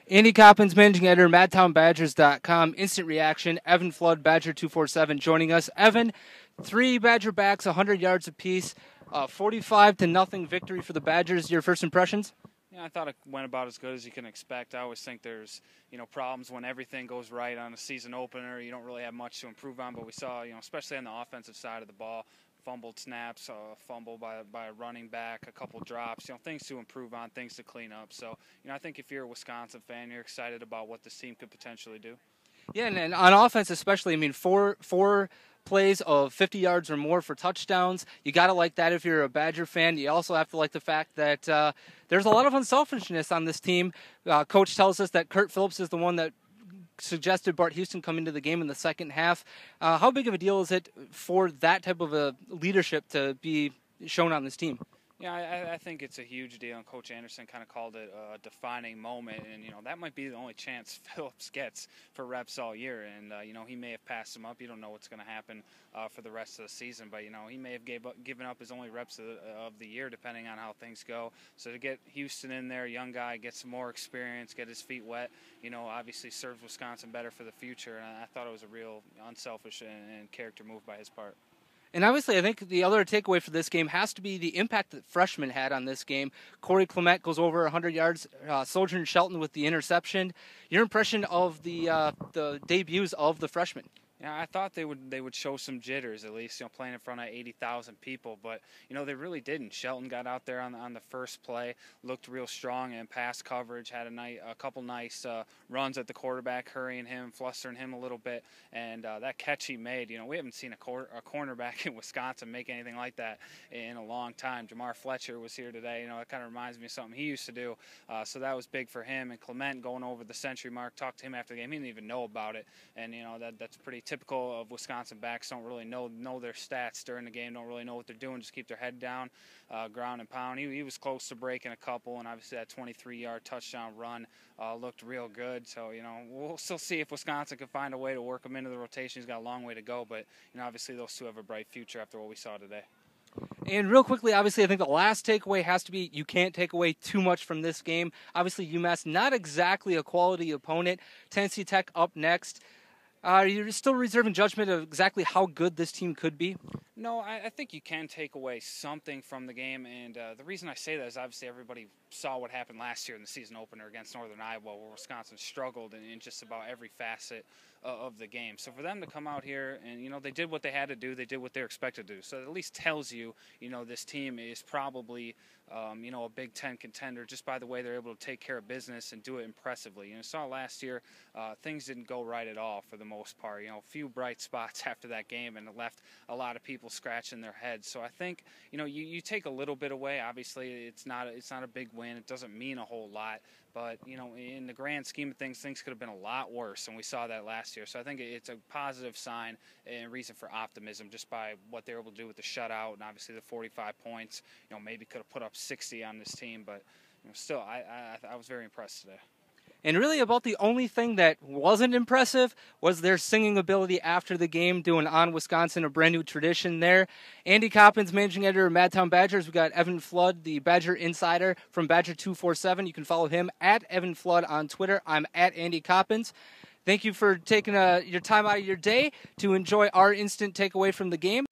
Andy Coppens, managing editor, MadtownBadgers.com. Instant reaction. Evan Flood, Badger247, joining us. Evan, 3 Badger backs, 100 yards apiece, 45-0 victory for the Badgers. Your first impressions? Yeah, I thought it went about as good as you can expect. I always think there's, problems when everything goes right on a season opener. You don't really have much to improve on, but we saw, especially on the offensive side of the ball, fumbled snaps, fumble by a running back, a couple drops, things to improve on, things to clean up. So, I think if you're a Wisconsin fan, you're excited about what this team could potentially do. Yeah, and on offense especially, I mean, four plays of 50 yards or more for touchdowns. You got to like that if you're a Badger fan. You also have to like the fact that there's a lot of unselfishness on this team. Coach tells us that Kurt Phillips is the one that suggested Bart Houston come into the game in the second half. How big of a deal is it for that type of a leadership to be shown on this team? Yeah, I think it's a huge deal, and Coach Andersen kind of called it a defining moment, and, that might be the only chance Phillips gets for reps all year, and, he may have passed him up. You don't know what's going to happen for the rest of the season, but, he may have given up his only reps of the year, depending on how things go. So to get Houston in there, young guy, get some more experience, get his feet wet, obviously serves Wisconsin better for the future, and I thought it was a real unselfish and character move by his part. And obviously, I think the other takeaway for this game has to be the impact that freshmen had on this game. Corey Clement goes over 100 yards. Sojourn Shelton with the interception. Your impression of the debuts of the freshmen? Yeah, I thought they would show some jitters at least, playing in front of 80,000 people, but they really didn't. Shelton got out there on the first play, looked real strong in pass coverage, had a couple nice runs at the quarterback, hurrying him, flustering him a little bit, and that catch he made. We haven't seen a cornerback in Wisconsin make anything like that in a long time. Jamar Fletcher was here today. It kind of reminds me of something he used to do, so that was big for him. And Clement going over the century mark, talked to him after the game. He didn't even know about it, and that's pretty typical of Wisconsin backs. Don't really know their stats during the game, don't really know what they're doing, just keep their head down, ground and pound. He was close to breaking a couple, and obviously that 23-yard touchdown run looked real good. So, we'll still see if Wisconsin can find a way to work him into the rotation. He's got a long way to go, but, obviously those two have a bright future after what we saw today. And real quickly, obviously, I think the last takeaway has to be you can't take away too much from this game. Obviously, UMass, not exactly a quality opponent. Tennessee Tech up next. You're still reserving judgment of exactly how good this team could be? No, I think you can take away something from the game, and the reason I say that is obviously everybody saw what happened last year in the season opener against Northern Iowa, where Wisconsin struggled in just about every facet of the game. So for them to come out here and, they did what they had to do, they did what they're expected to do. So it at least tells you, this team is probably, a Big Ten contender just by the way they're able to take care of business and do it impressively. You saw last year things didn't go right at all for the most part. A few bright spots after that game, and it left a lot of people scratching their heads. So I think, you take a little bit away. Obviously, it's not a big win. It doesn't mean a whole lot. But, in the grand scheme of things could have been a lot worse, and we saw that last year. So I think it's a positive sign and reason for optimism just by what they were able to do with the shutout and obviously the 45 points. Maybe could have put up 60 on this team, but still, I was very impressed today. And really about the only thing that wasn't impressive was their singing ability after the game, doing On Wisconsin, a brand new tradition there. Andy Coppens, managing editor of Madtown Badgers. We got Evan Flood, the Badger insider from Badger247. You can follow him at Evan Flood on Twitter. I'm at Andy Coppens. Thank you for taking your time out of your day to enjoy our instant takeaway from the game.